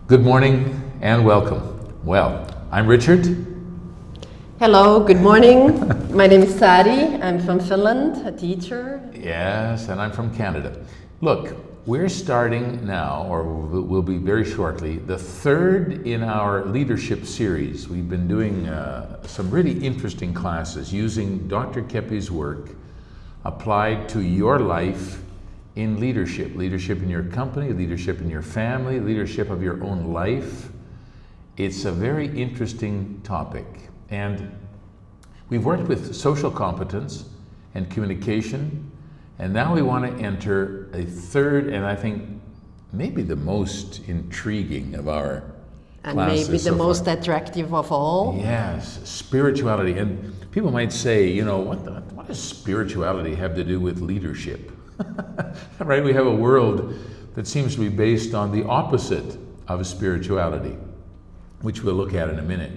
Good morning and welcome. Well, I'm Richard. Hello, good morning. My name is Sari. I'm from Finland, a teacher. Yes, and I'm from Canada. Look, we're starting now, or will be very shortly, the third in our leadership series. We've been doing some really interesting classes using Dr. Keppe's work applied to your life in leadership. Leadership in your company, leadership in your family, leadership of your own life. It's a very interesting topic. And we've worked with social competence and communication, and now we want to enter a third, and I think maybe the most intriguing of our classes. And maybe the most attractive of all. Yes, spirituality. And people might say, you know, what does spirituality have to do with leadership? Right? We have a world that seems to be based on the opposite of spirituality, which we'll look at in a minute.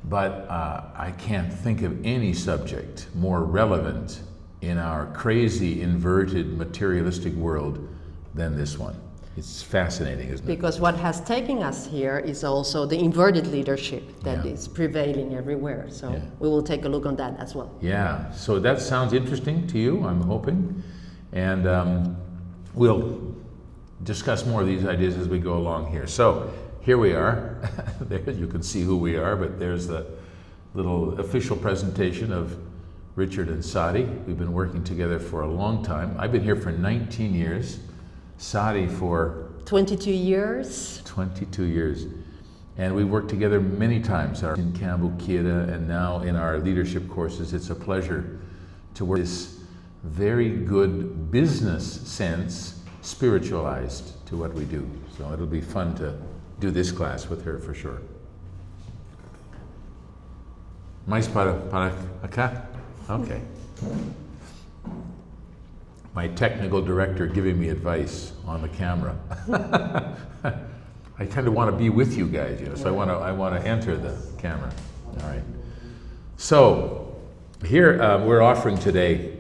But I can't think of any subject more relevant in our crazy, inverted, materialistic world than this one. It's fascinating, isn't it? Because what has taken us here is also the inverted leadership that is prevailing everywhere. So we will take a look on that as well. Yeah, so that sounds interesting to you, I'm hoping. And we'll discuss more of these ideas as we go along here. So here we are. There you can see who we are, but there's the little official presentation of Richard and Sari. We've been working together for a long time. I've been here for 19 years. Sari for 22 years. 22 years. And we worked together many times in Kambukira and now in our leadership courses. It's a pleasure to work this very good business sense spiritualized to what we do. So it'll be fun to do this class with her for sure. Mais para acá? Okay. My technical director giving me advice on the camera. I kind of want to be with you guys, you know, so I want to enter the camera. All right. So here we're offering today,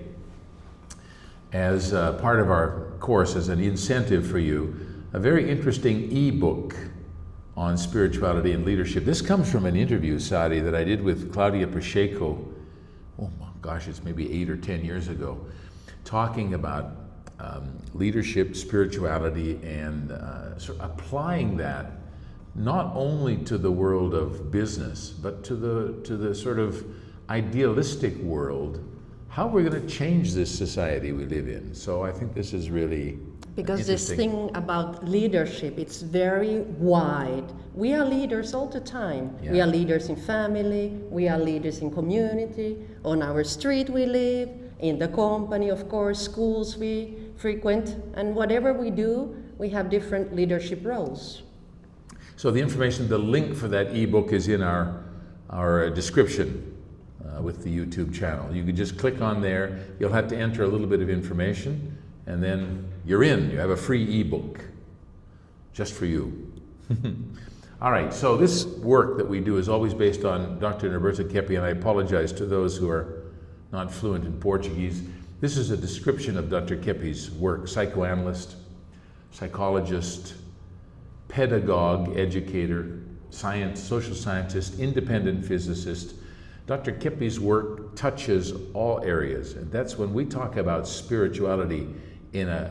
as part of our course, as an incentive for you, a very interesting e-book on spirituality and leadership. This comes from an interview, Sari, that I did with Claudia Pacheco, oh my gosh, it's maybe 8 or 10 years ago, talking about leadership, spirituality, and sort of applying that not only to the world of business, but to the sort of idealistic world, how we're going to change this society we live in. So I think this is really because this thing about leadership, it's very wide. We are leaders all the time. Yeah. We are leaders in family, we are leaders in community, on our street we live, in the company, of course, schools we frequent, and whatever we do, we have different leadership roles. So the information, the link for that ebook is in our description with the YouTube channel. You can just click on there. You'll have to enter a little bit of information, and then you're in. You have a free ebook just for you. All right, so this work that we do is always based on Dr. Norberto Keppe, and I apologize to those who are not fluent in Portuguese. This is a description of Dr. Keppe's work: psychoanalyst, psychologist, pedagogue, educator, social scientist, independent physicist. Dr. Keppe's work touches all areas, and that's when we talk about spirituality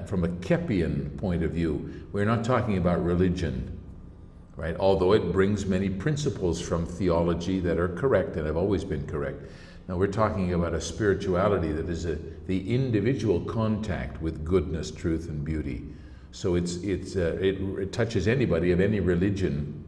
from a Keppian point of view. We're not talking about religion, right? Although it brings many principles from theology that are correct and have always been correct. Now we're talking about a spirituality that is the individual contact with goodness, truth, and beauty. So it touches anybody of any religion,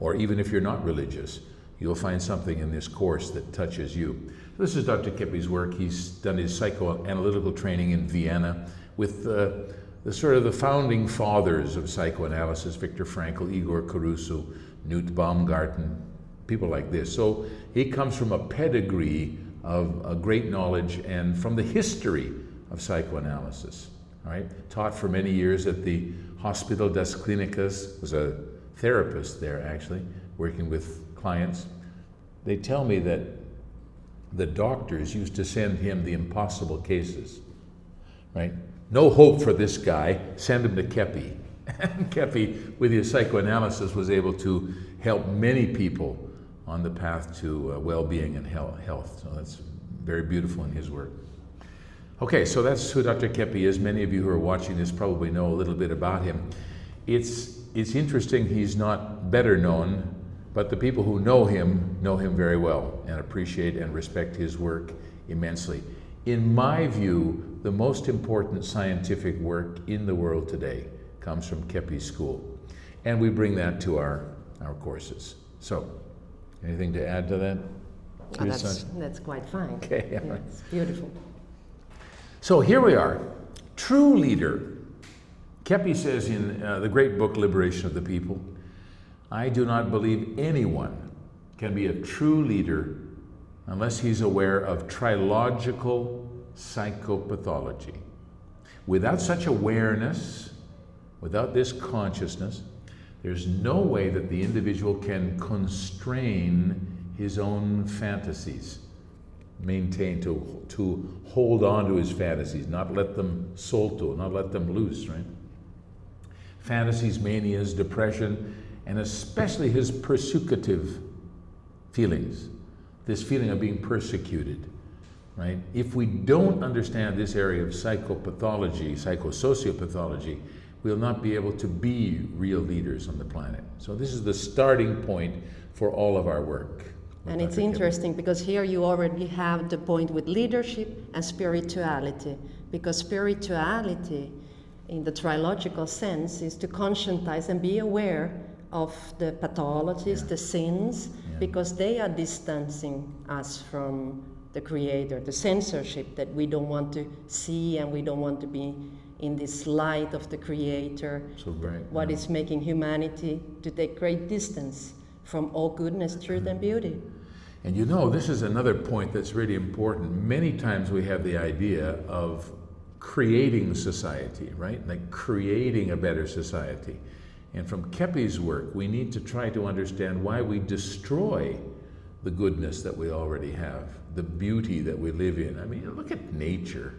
or even if you're not religious, you'll find something in this course that touches you. This is Dr. Keppe's work. He's done his psychoanalytical training in Vienna with the sort of the founding fathers of psychoanalysis: Viktor Frankl, Igor Caruso, Knut Baumgarten, people like this. So he comes from a pedigree of a great knowledge and from the history of psychoanalysis. All right, taught for many years at the Hospital das Clínicas, was a therapist there actually, working with clients. They tell me that the doctors used to send him the impossible cases, right? No hope for this guy, send him to Keppe. And Kepi, with his psychoanalysis, was able to help many people on the path to well-being and health. So that's very beautiful in his work. Okay, so that's who Dr. Kepi is. Many of you who are watching this probably know a little bit about him. It's interesting he's not better known, but the people who know him very well and appreciate and respect his work immensely. In my view, the most important scientific work in the world today comes from Kepi's school. And we bring that to our courses. So, anything to add to that? Oh, that's quite fine. Okay, yeah, it's beautiful. So here we are, true leader. Kepi says in the great book, Liberation of the People, I do not believe anyone can be a true leader unless he's aware of trilogical psychopathology. Without such awareness, without this consciousness, there's no way that the individual can constrain his own fantasies, maintain, to hold on to his fantasies, not let them solto, not let them loose, right? Fantasies, manias, depression, and especially his persecutive feelings, this feeling of being persecuted, right? If we don't understand this area of psychopathology, psychosociopathology, we'll not be able to be real leaders on the planet. So this is the starting point for all of our work. And it's interesting because here you already have the point with leadership and spirituality, because spirituality in the trilogical sense is to conscientize and be aware of the pathologies, the sins, because they are distancing us from the Creator, the censorship that we don't want to see, and we don't want to be in this light of the Creator, so great, what is making humanity to take great distance from all goodness, truth, and beauty. And you know, this is another point that's really important. Many times we have the idea of creating society, right? Like creating a better society. And from Kepi's work, we need to try to understand why we destroy the goodness that we already have, the beauty that we live in. I mean, look at nature.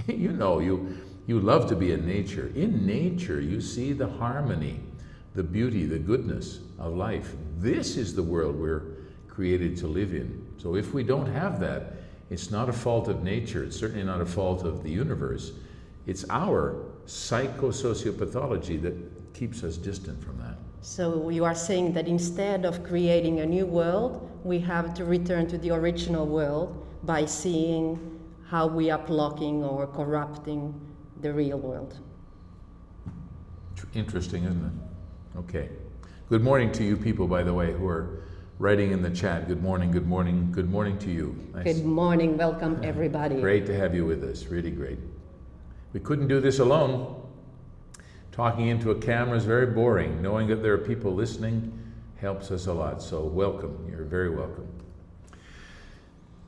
You know, you love to be in nature. In nature, you see the harmony, the beauty, the goodness of life. This is the world we're created to live in. So if we don't have that, it's not a fault of nature. It's certainly not a fault of the universe. It's our psychosociopathology that keeps us distant from that. So you are saying that instead of creating a new world, we have to return to the original world by seeing how we are blocking or corrupting the real world. Interesting, isn't it? Okay. Good morning to you people, by the way, who are writing in the chat. Good morning, good morning, good morning to you. Nice. Good morning, welcome everybody. Great to have you with us, really great. We couldn't do this alone. Talking into a camera is very boring. Knowing that there are people listening helps us a lot, so welcome, you're very welcome.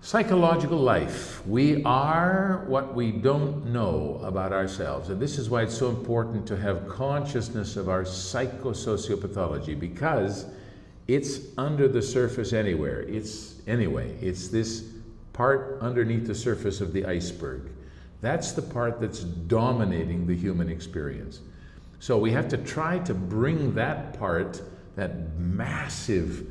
Psychological life. We are what we don't know about ourselves, and this is why it's so important to have consciousness of our psychosociopathology, because it's under the surface anywhere. It's this part underneath the surface of the iceberg. That's the part that's dominating the human experience. So we have to try to bring that part, that massive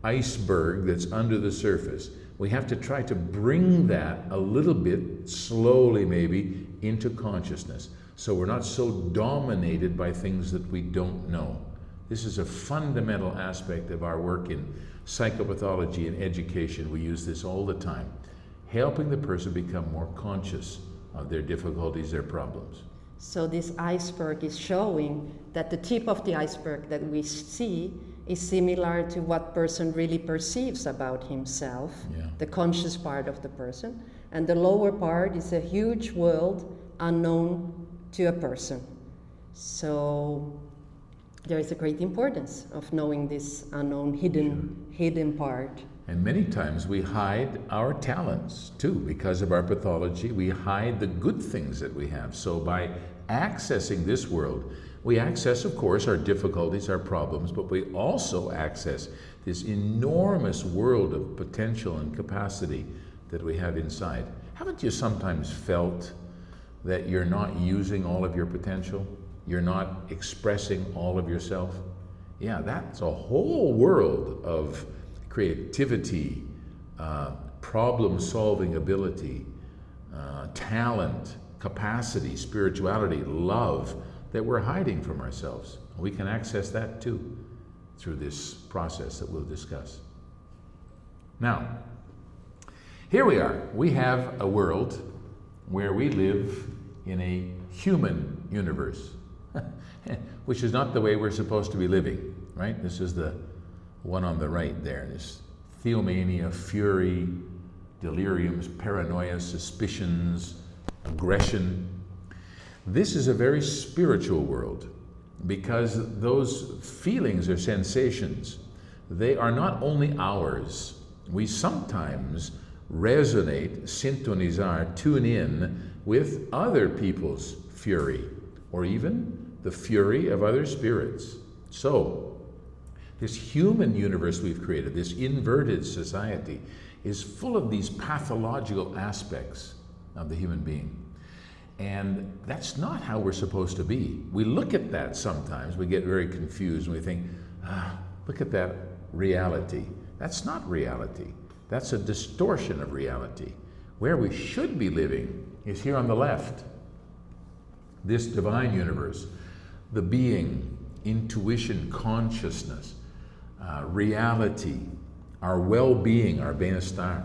iceberg that's under the surface, we have to try to bring that a little bit, slowly maybe, into consciousness. So we're not so dominated by things that we don't know. This is a fundamental aspect of our work in psychopathology and education. We use this all the time, helping the person become more conscious of their difficulties, their problems. So this iceberg is showing that the tip of the iceberg that we see is similar to what person really perceives about himself, the conscious part of the person, and the lower part is a huge world unknown to a person. So there is a great importance of knowing this unknown, hidden part. And many times we hide our talents too. Because of our pathology, we hide the good things that we have. So by accessing this world, we access, of course, our difficulties, our problems, but we also access this enormous world of potential and capacity that we have inside. Haven't you sometimes felt that you're not using all of your potential? You're not expressing all of yourself. Yeah, that's a whole world of creativity, problem-solving ability, talent, capacity, spirituality, love that we're hiding from ourselves. We can access that too through this process that we'll discuss. Now, here we are. We have a world where we live in a human universe, which is not the way we're supposed to be living, right? This is the one on the right there. This theomania, fury, deliriums, paranoia, suspicions, aggression. This is a very spiritual world because those feelings or sensations, they are not only ours. We sometimes resonate, sintonizar, tune in with other people's fury or even the fury of other spirits. So, this human universe we've created, this inverted society, is full of these pathological aspects of the human being. And that's not how we're supposed to be. We look at that sometimes, we get very confused and we think, look at that reality. That's not reality. That's a distortion of reality. Where we should be living is here on the left. This divine universe, the being, intuition, consciousness, reality, our well-being, our benestar,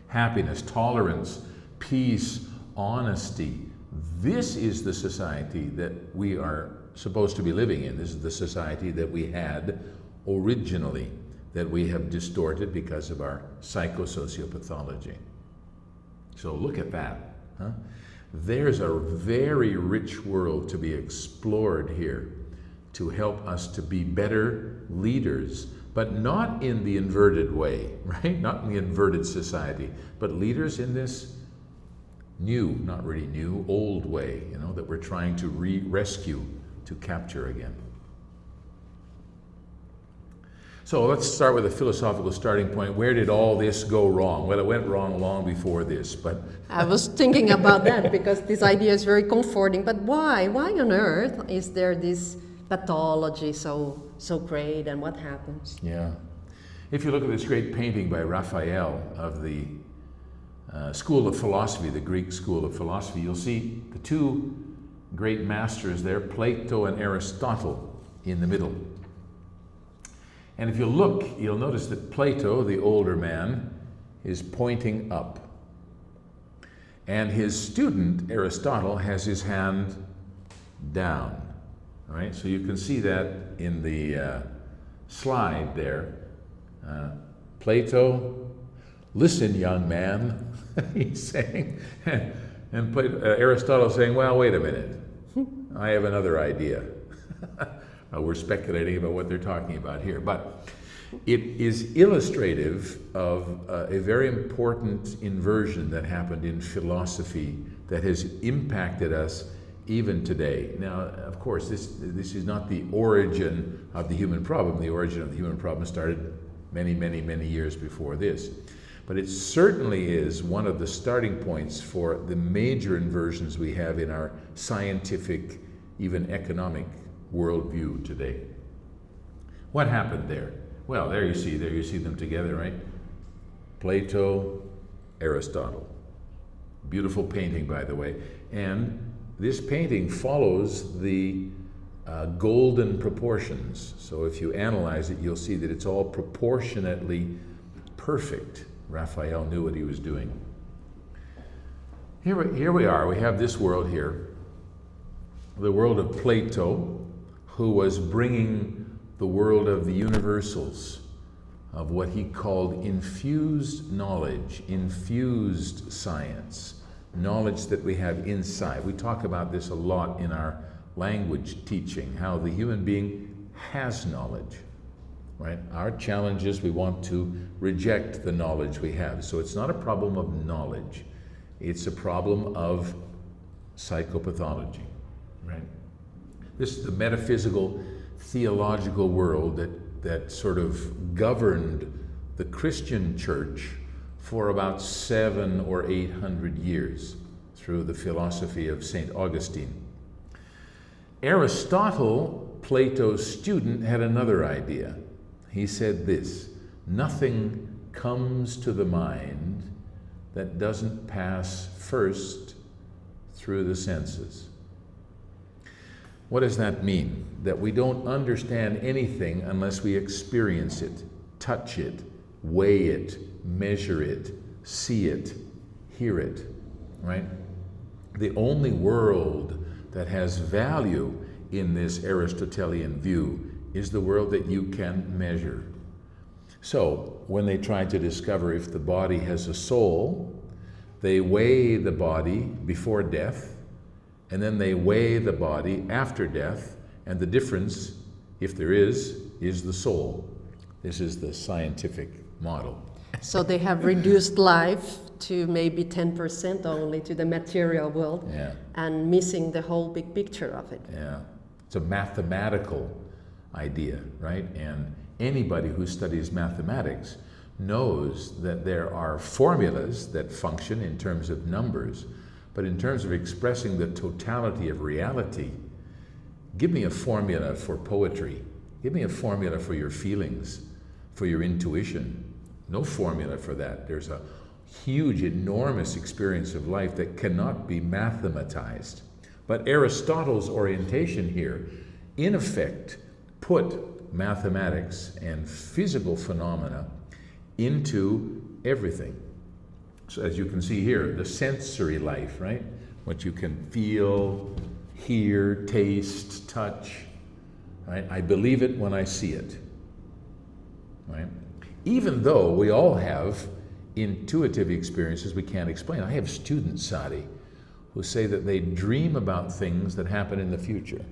happiness, tolerance, peace, honesty. This is the society that we are supposed to be living in. This is the society that we had originally, that we have distorted because of our psychosociopathology. So look at that. Huh? There's a very rich world to be explored here to help us to be better leaders, but not in the inverted way, right? Not in the inverted society, but leaders in this new, not really new, old way, you know, that we're trying to rescue, to capture again. So let's start with a philosophical starting point. Where did all this go wrong? Well, it went wrong long before this, but... I was thinking about that because this idea is very comforting. But why? Why on earth is there this pathology so great, and what happens? Yeah. If you look at this great painting by Raphael of the School of Philosophy, the Greek School of Philosophy, you'll see the two great masters there, Plato and Aristotle, in the middle. And if you look, you'll notice that Plato, the older man, is pointing up. And his student, Aristotle, has his hand down. All right, so you can see that in the slide there. Plato, listen, young man, he's saying. And Aristotle saying, well, wait a minute. I have another idea. We're speculating about what they're talking about here, but it is illustrative of a very important inversion that happened in philosophy that has impacted us even today. Now, of course, this is not the origin of the human problem. The origin of the human problem started many, many, many years before this. But it certainly is one of the starting points for the major inversions we have in our scientific, even economic worldview today. What happened there? Well, there you see them together, right? Plato, Aristotle. Beautiful painting, by the way. And this painting follows the golden proportions. So if you analyze it, you'll see that it's all proportionately perfect. Raphael knew what he was doing. Here we are. We have this world here. The world of Plato, who was bringing the world of the universals, of what he called infused knowledge, infused science, knowledge that we have inside. We talk about this a lot in our language teaching, how the human being has knowledge, right? Our challenge is we want to reject the knowledge we have. So it's not a problem of knowledge. It's a problem of psychopathology, right? This is the metaphysical, theological world that sort of governed the Christian church for about 700 or 800 years through the philosophy of St. Augustine. Aristotle, Plato's student, had another idea. He said this: nothing comes to the mind that doesn't pass first through the senses. What does that mean? That we don't understand anything unless we experience it, touch it, weigh it, measure it, see it, hear it, right? The only world that has value in this Aristotelian view is the world that you can measure. So, when they try to discover if the body has a soul, they weigh the body before death, and then they weigh the body after death, and the difference, if there is the soul. This is the scientific model. So they have reduced life to maybe 10% only to the material world, Yeah. and missing the whole big picture of it. Yeah, it's a mathematical idea, right? And anybody who studies mathematics knows that there are formulas that function in terms of numbers, but in terms of expressing the totality of reality, give me a formula for poetry. Give me a formula for your feelings, for your intuition. No formula for that. There's a huge, enormous experience of life that cannot be mathematized. But Aristotle's orientation here, in effect, put mathematics and physical phenomena into everything. So as you can see here, the sensory life, right? What you can feel, hear, taste, touch, right? I believe it when I see it, right? Even though we all have intuitive experiences we can't explain. I have students, Sari, who say that they dream about things that happen in the future.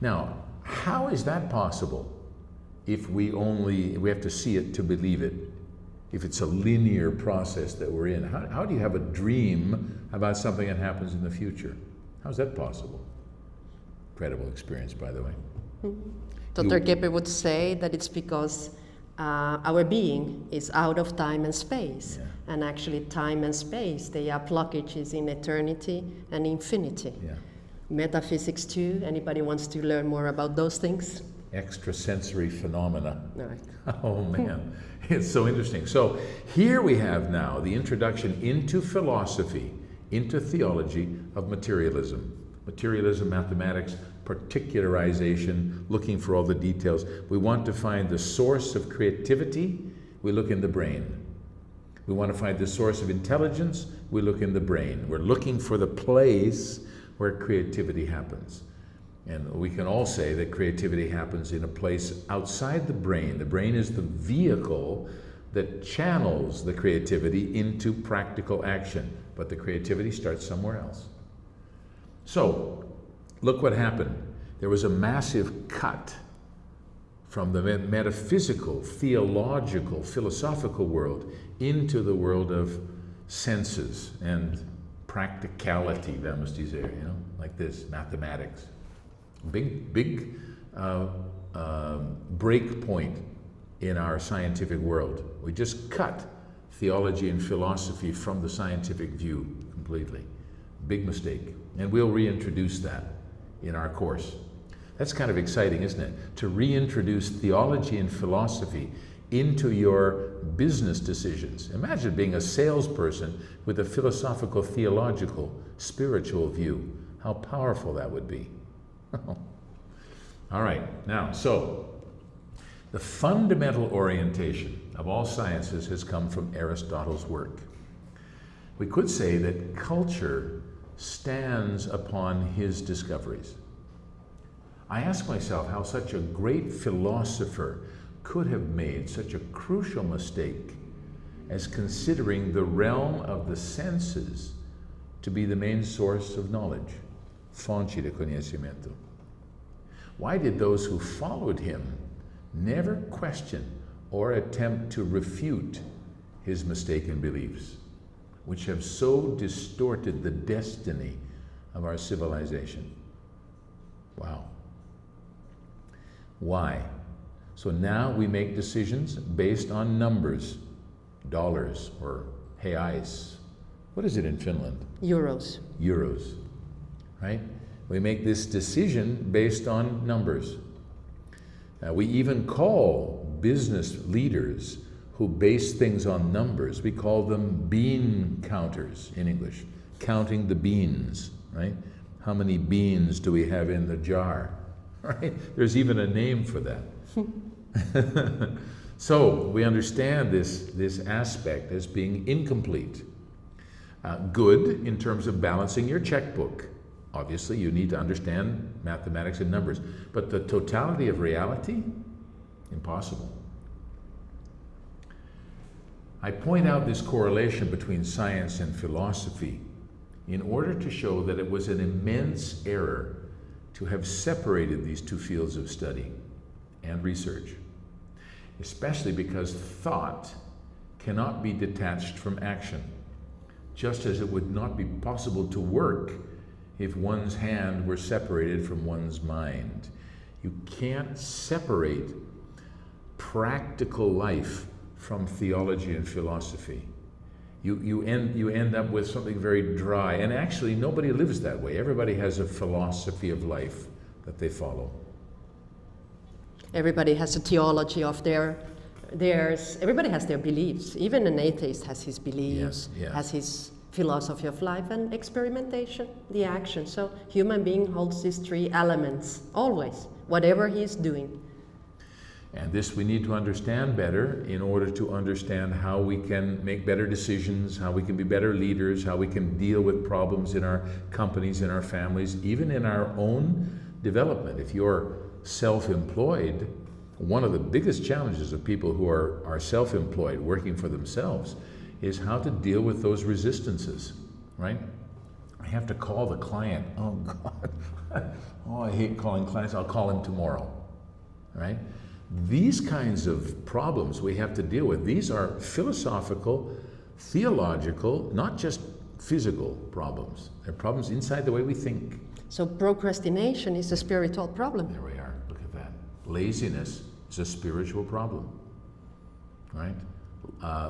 Now, how is that possible if we have to see it to believe it? If it's a linear process that we're in, how do you have a dream about something that happens in the future? How's that possible? Incredible experience, by the way. Dr. Geppe would say that it's because our being is out of time and space. Yeah. And actually time and space, they are blockages in eternity and infinity. Yeah. Metaphysics too, anybody wants to learn more about those things? Extrasensory phenomena. All right. Oh man, it's so interesting. So here we have now the introduction into philosophy, into theology of materialism. Materialism, mathematics, particularization, looking for all the details. We want to find the source of creativity, we look in the brain. We want to find the source of intelligence, we look in the brain. We're looking for the place where creativity happens. And we can all say that creativity happens in a place outside the brain. The brain is the vehicle that channels the creativity into practical action, but the creativity starts somewhere else. So, look what happened. There was a massive cut from the metaphysical, theological, philosophical world into the world of senses and practicality, like this, mathematics. Big break point in our scientific world. We just cut theology and philosophy from the scientific view completely. Big mistake. And we'll reintroduce that in our course. That's kind of exciting, isn't it? To reintroduce theology and philosophy into your business decisions. Imagine being a salesperson with a philosophical, theological, spiritual view. How powerful that would be. All right, now, so the fundamental orientation of all sciences has come from Aristotle's work. We could say that culture stands upon his discoveries. I ask myself how such a great philosopher could have made such a crucial mistake as considering the realm of the senses to be the main source of knowledge, fonte de conhecimento. Why did those who followed him never question or attempt to refute his mistaken beliefs, which have so distorted the destiny of our civilization? Wow. Why? So now we make decisions based on numbers, dollars or reais. What is it in Finland? Euros. Euros, right? We make this decision based on numbers. We even call business leaders who base things on numbers, we call them bean counters in English, counting the beans, right? How many beans do we have in the jar, right? There's even a name for that. So we understand this aspect as being incomplete. Good in terms of balancing your checkbook. Obviously, you need to understand mathematics and numbers, but the totality of reality, impossible. I point out this correlation between science and philosophy in order to show that it was an immense error to have separated these two fields of study and research, especially because thought cannot be detached from action, just as it would not be possible to work if one's hand were separated from one's mind. You can't separate practical life from theology and philosophy. You end up with something very dry, and actually nobody lives that way. Everybody has a philosophy of life that they follow. Everybody has a theology of theirs. Everybody has their beliefs. Even an atheist has his beliefs, has his philosophy of life and experimentation, the action. So human being holds these three elements always, whatever he is doing. And this we need to understand better in order to understand how we can make better decisions, how we can be better leaders, how we can deal with problems in our companies, in our families, even in our own development. If you're self-employed, one of the biggest challenges of people who are self-employed, working for themselves, is how to deal with those resistances, right? I have to call the client. Oh God, oh, I hate calling clients. I'll call him tomorrow, right? These kinds of problems we have to deal with. These are philosophical, theological, not just physical problems. They're problems inside the way we think. So procrastination is a spiritual problem. There we are. Look at that. Laziness is a spiritual problem, right?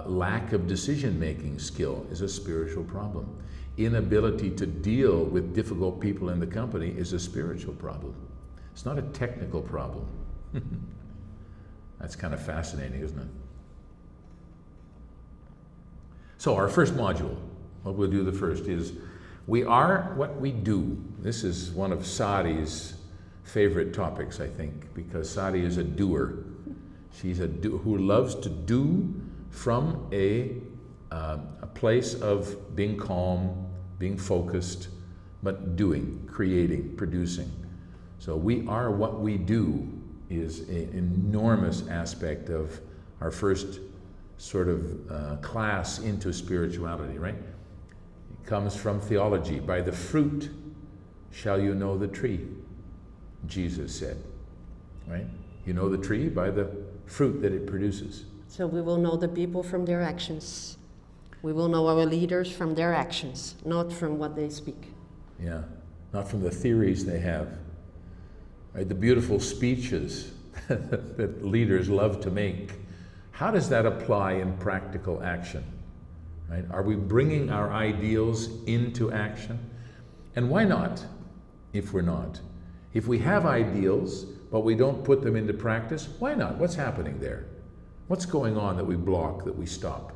Lack of decision-making skill is a spiritual problem. Inability to deal with difficult people in the company is a spiritual problem. It's not a technical problem. That's kind of fascinating, isn't it? So our first module, what we'll do the first is, we are what we do. This is one of Sari's favorite topics, I think, because Sari is a doer. She's a who loves to do from a place of being calm, being focused, but doing, creating, producing. So we are what we do is an enormous aspect of our first sort of class into spirituality, right? It comes from theology. By the fruit shall you know the tree, Jesus said, right? You know the tree by the fruit that it produces. So we will know the people from their actions. We will know our leaders from their actions, not from what they speak. Yeah, not from the theories they have. Right? The beautiful speeches that leaders love to make. How does that apply in practical action? Right? Are we bringing our ideals into action? And why not, if we're not? If we have ideals, but we don't put them into practice, why not? What's happening there? What's going on that we block, that we stop?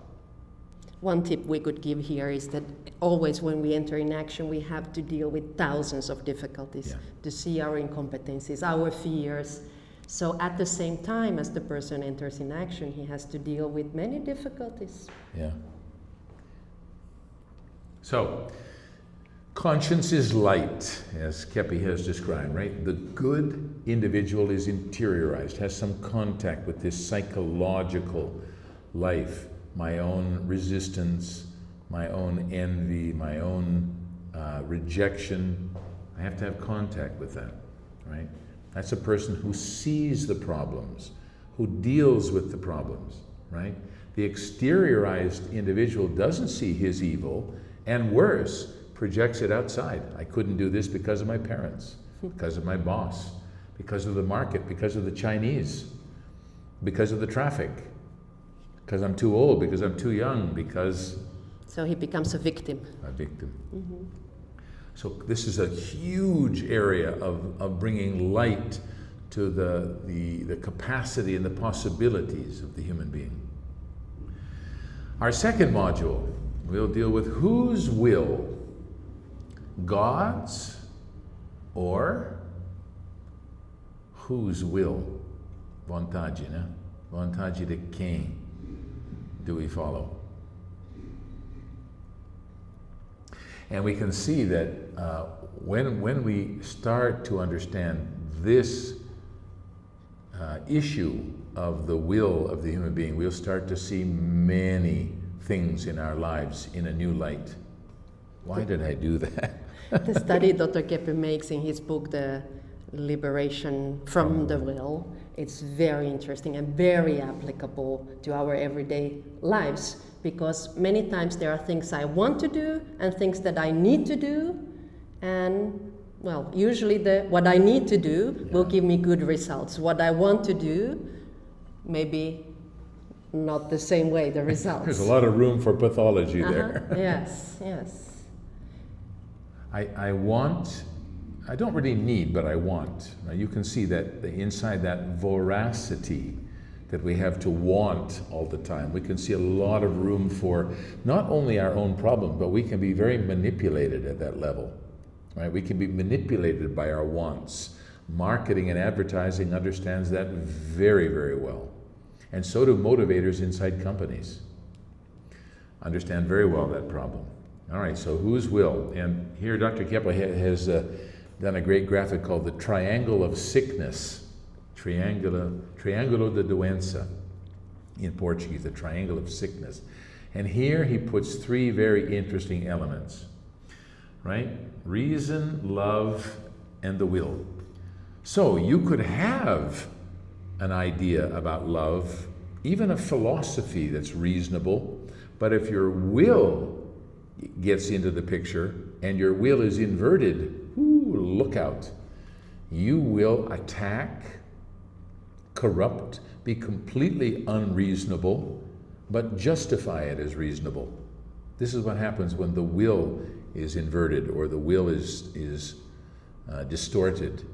One tip we could give here is that always when we enter in action, we have to deal with thousands of difficulties to see our incompetencies, our fears. So at the same time as the person enters in action, he has to deal with many difficulties. Yeah. So, conscience is light, as Kepi has described, right? The good individual is interiorized, has some contact with this psychological life, my own resistance, my own envy, my own rejection. I have to have contact with that, right? That's a person who sees the problems, who deals with the problems, right? The exteriorized individual doesn't see his evil, and worse, projects it outside. I couldn't do this because of my parents, because of my boss, because of the market, because of the Chinese, because of the traffic, because I'm too old, because I'm too young, because... So he becomes a victim. A victim. Mm-hmm. So this is a huge area of bringing light to the capacity and the possibilities of the human being. Our second module, we'll deal with whose will? God's or whose will? Vontade, né? Vontade de quem do we follow? And we can see that when we start to understand this issue of the will of the human being, we'll start to see many things in our lives in a new light. Why did I do that? The study Dr. Keppe makes in his book, The Liberation from the Will, it's very interesting and very applicable to our everyday lives, because many times there are things I want to do and things that I need to do, and well, usually what I need to do will give me good results. What I want to do, maybe not the same way, the results. There's a lot of room for pathology there. Yes, yes. I don't really need, but I want. Now you can see that inside that voracity that we have to want all the time, we can see a lot of room for not only our own problem, but we can be very manipulated at that level. Right? We can be manipulated by our wants. Marketing and advertising understands that very, very well. And so do motivators inside companies. Understand very well that problem. All right, so whose will? And here Dr. Keppe has done a great graphic called the Triangle of Sickness. Triangulo de Doença in Portuguese, the Triangle of Sickness. And here he puts three very interesting elements. Right? Reason, love, and the will. So you could have an idea about love, even a philosophy that's reasonable, but if your will gets into the picture and your will is inverted, look out. You will attack, corrupt, be completely unreasonable, but justify it as reasonable. This is what happens when the will is inverted or the will is distorted.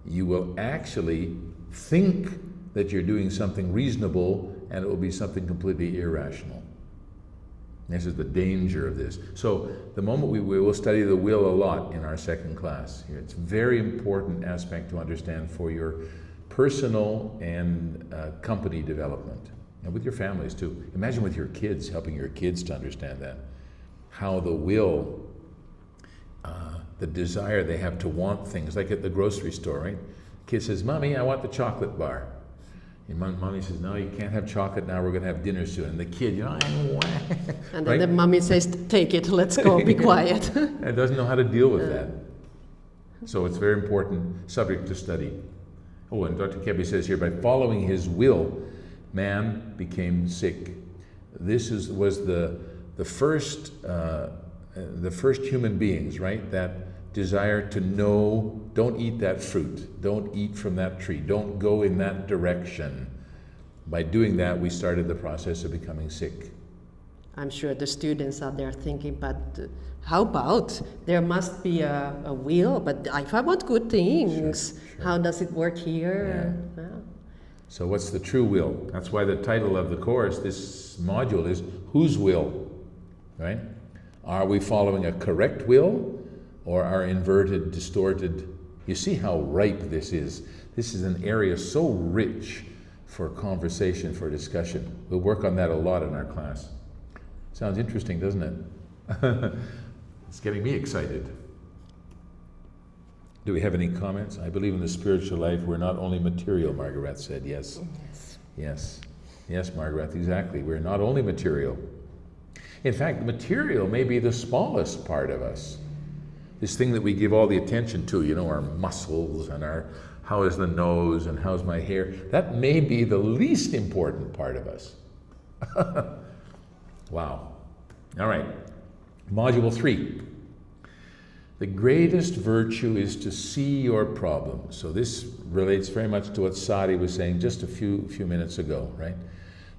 You will actually think that you're doing something reasonable and it will be something completely irrational. This is the danger of this. So the moment we will study the will a lot in our second class. It's a very important aspect to understand for your personal and company development. And with your families too. Imagine with your kids, helping your kids to understand that. How the will, the desire they have to want things, like at the grocery store, right? Kid says, "Mommy, I want the chocolate bar." And mommy says, "No, you can't have chocolate now, we're going to have dinner soon." And the kid, and then right? the mommy says, "Take it, let's go, be quiet." And doesn't know how to deal with that. So it's a very important subject to study. Oh, and Dr. Keppe says here, by following his will, man became sick. This was the first human beings, right? That desire to know, don't eat that fruit, don't eat from that tree, don't go in that direction. By doing that, we started the process of becoming sick. I'm sure the students out there thinking, but how about there must be a will, but if I want good things, sure. How does it work here? Yeah. So what's the true will? That's why the title of the course, this module, is Whose Will? Right? Are we following a correct will or our inverted, distorted? You see how ripe this is. This is an area so rich for conversation, for discussion. We'll work on that a lot in our class. Sounds interesting, doesn't it? It's getting me excited. Do we have any comments? I believe in the spiritual life we're not only material, Margaret said. Yes. Yes. Yes. Yes, Margaret, exactly. We're not only material. In fact, material may be the smallest part of us. This thing that we give all the attention to, our muscles and how is the nose and how's my hair, that may be the least important part of us. Wow. All right. Module 3. The greatest virtue is to see your problem. So this relates very much to what Sari was saying just a few minutes ago, right?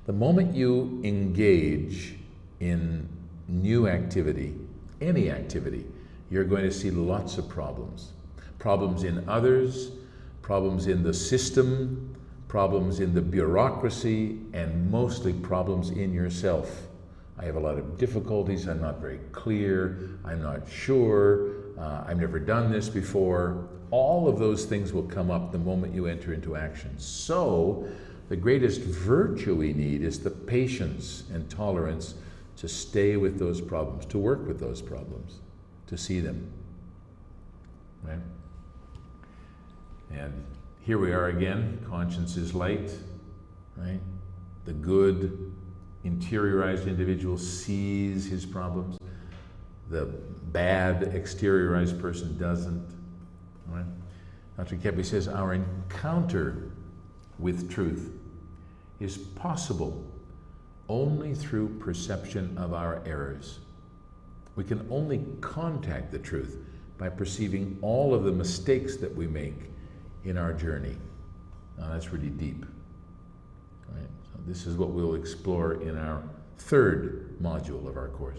The moment you engage in new activity, any activity, you're going to see lots of problems. Problems in others, problems in the system, problems in the bureaucracy, and mostly problems in yourself. I have a lot of difficulties, I'm not very clear, I'm not sure, I've never done this before. All of those things will come up the moment you enter into action. So, the greatest virtue we need is the patience and tolerance to stay with those problems, to work with those problems, to see them. Right? And here we are again, conscience is light, right? The good, interiorized individual sees his problems. The bad, exteriorized person doesn't. Right? Dr. Kepi says our encounter with truth is possible only through perception of our errors. We can only contact the truth by perceiving all of the mistakes that we make in our journey. Now that's really deep. Right? So this is what we'll explore in our third module of our course.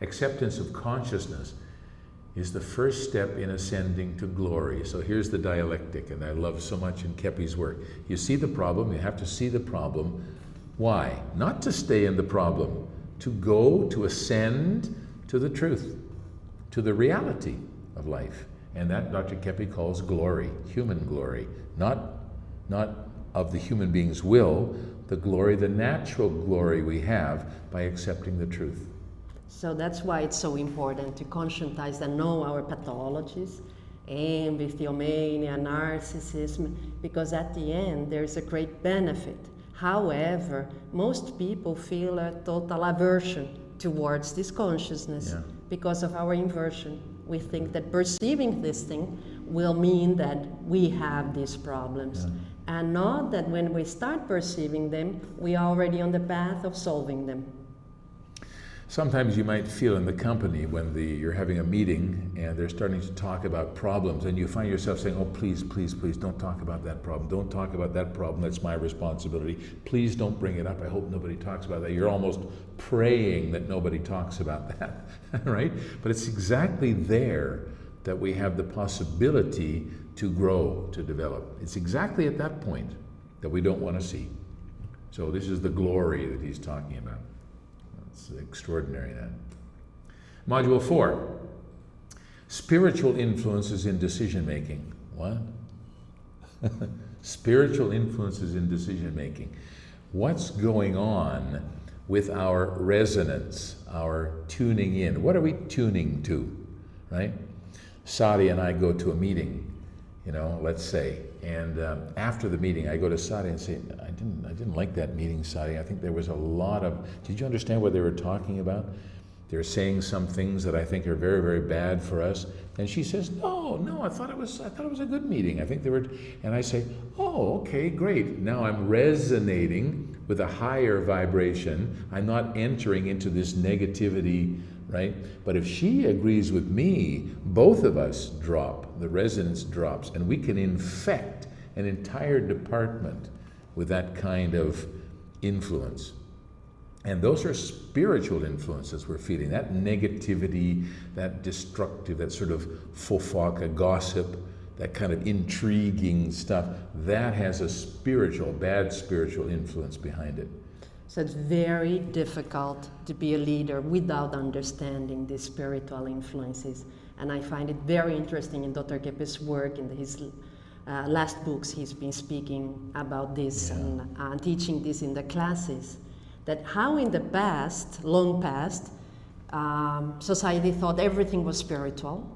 Acceptance of consciousness is the first step in ascending to glory. So here's the dialectic, and I love so much in Kepi's work. You see the problem, you have to see the problem. Why? Not to stay in the problem, to go, to ascend to the truth, to the reality of life. And that Dr. Kepi calls glory, human glory, not of the human being's will, the glory, the natural glory we have by accepting the truth. So that's why it's so important to conscientize and know our pathologies, envy, theomania, narcissism, because at the end there's a great benefit. However, most people feel a total aversion towards this consciousness because of our inversion. We think that perceiving this thing will mean that we have these problems, and not that when we start perceiving them, we are already on the path of solving them. Sometimes you might feel in the company when you're having a meeting and they're starting to talk about problems, and you find yourself saying, oh, please, please, please, don't talk about that problem. Don't talk about that problem. That's my responsibility. Please don't bring it up. I hope nobody talks about that. You're almost praying that nobody talks about that, right? But it's exactly there that we have the possibility to grow, to develop. It's exactly at that point that we don't want to see. So this is the glory that he's talking about. It's extraordinary, that. Module 4, spiritual influences in decision making. What? Spiritual influences in decision making. What's going on with our resonance, our tuning in? What are we tuning to, right? Sari and I go to a meeting, let's say, and after the meeting I go to Sari and say, I didn't like that meeting, Sari. I think there was a lot of, did you understand what they were talking about? They're saying some things that I think are very, very bad for us. And she says, no, I thought it was a good meeting. I think they were, and I say, oh, okay, great. Now I'm resonating with a higher vibration. I'm not entering into this negativity, right? But if she agrees with me, both of us drop, the resonance drops, and we can infect an entire department with that kind of influence. And those are spiritual influences we're feeling. That negativity, that destructive, that sort of fofoka gossip, that kind of intriguing stuff, that has a bad spiritual influence behind it. So it's very difficult to be a leader without understanding these spiritual influences. And I find it very interesting in Dr. Kepi's work, in his last books, he's been speaking about this and teaching this in the classes, that how in the past, long past, society thought everything was spiritual,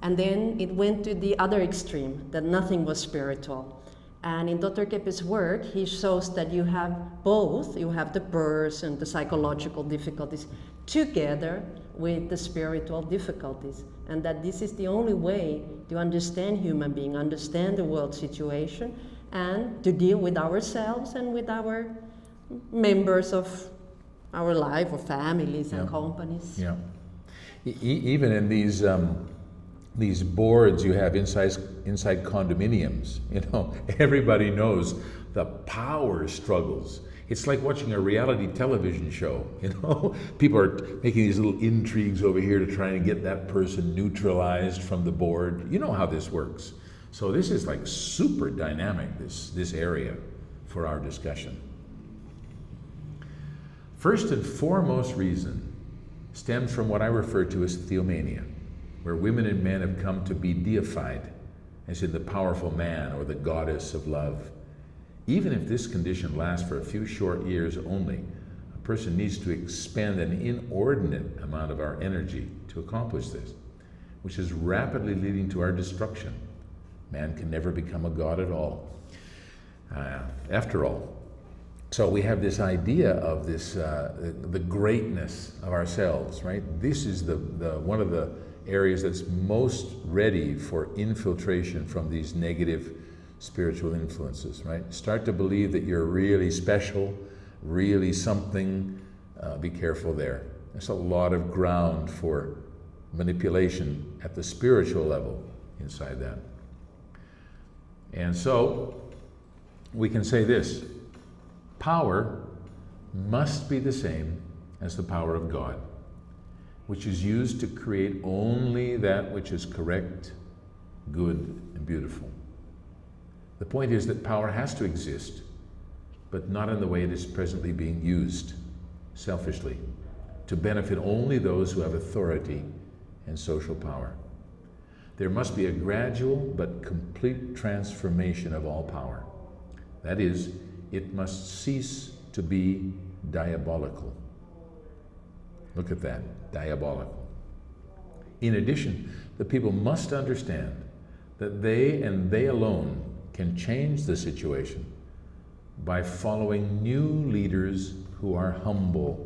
and then it went to the other extreme, that nothing was spiritual. And in Dr. Kepi's work, he shows that you have both. You have the person, the psychological difficulties, together with the spiritual difficulties. And that this is the only way to understand human being, understand the world situation, and to deal with ourselves and with our members of our life or families and companies. Yeah. Even in these boards you have inside condominiums, everybody knows the power struggles It's like watching a reality television show, you know? People are making these little intrigues over here to try and get that person neutralized from the board. You know how this works. So this is like super dynamic, this area for our discussion. First and foremost reason stems from what I refer to as theomania, where women and men have come to be deified, as in the powerful man or the goddess of love. Even if this condition lasts for a few short years only, a person needs to expend an inordinate amount of our energy to accomplish this, which is rapidly leading to our destruction. Man can never become a god at all, after all. So we have this idea of this, the greatness of ourselves, right? This is one of the areas that's most ready for infiltration from these negative spiritual influences, right? Start to believe that you're really special, really something. Be careful there. There's a lot of ground for manipulation at the spiritual level inside that. And so we can say this: power must be the same as the power of God, which is used to create only that which is correct, good, and beautiful. The point is that power has to exist, but not in the way it is presently being used, selfishly, to benefit only those who have authority and social power. There must be a gradual but complete transformation of all power. That is, it must cease to be diabolical. Look at that, diabolical. In addition, the people must understand that they and they alone can change the situation by following new leaders who are humble.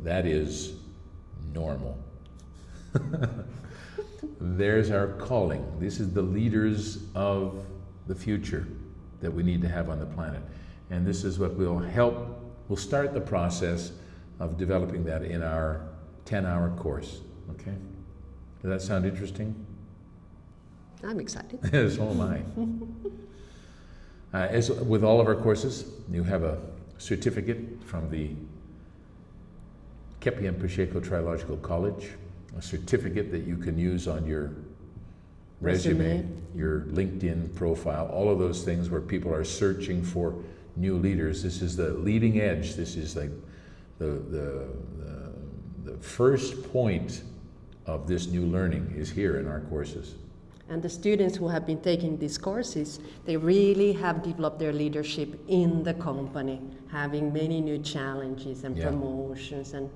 That is normal. There's our calling. This is the leaders of the future that we need to have on the planet. And this is what we'll start the process of developing that in our 10-hour course, okay? Does that sound interesting? I'm excited. So am I. As with all of our courses, you have a certificate from the Kepi and Pacheco Trilogical College, a certificate that you can use on your resume, your LinkedIn profile, all of those things where people are searching for new leaders. This is the leading edge. This is like the first point of this new learning is here in our courses. And the students who have been taking these courses, they really have developed their leadership in the company, having many new challenges and promotions. And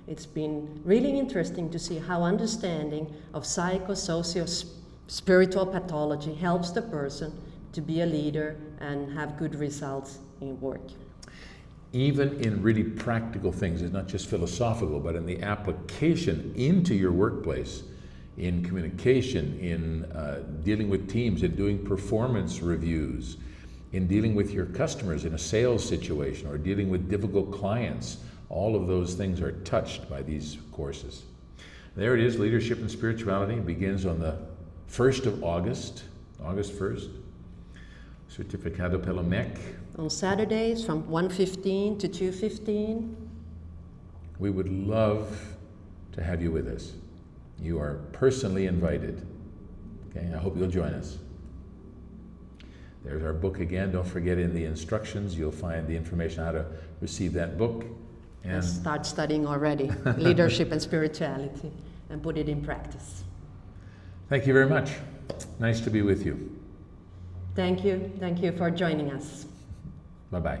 it's been really interesting to see how understanding of psycho-socio-spiritual pathology helps the person to be a leader and have good results in work. Even in really practical things, it's not just philosophical, but in the application into your workplace, in communication, in dealing with teams, in doing performance reviews, in dealing with your customers in a sales situation, or dealing with difficult clients. All of those things are touched by these courses. There it is, Leadership and Spirituality. It begins on the 1st of August, August 1st. Certificado pelo MEC. On Saturdays from 1:15 to 2:15. We would love to have you with us. You are personally invited. Okay, I hope you'll join us. There's our book again. Don't forget, in the instructions you'll find the information how to receive that book. And start studying already, Leadership and Spirituality, and put it in practice. Thank you very much. Nice to be with you. Thank you for joining us. Bye-bye.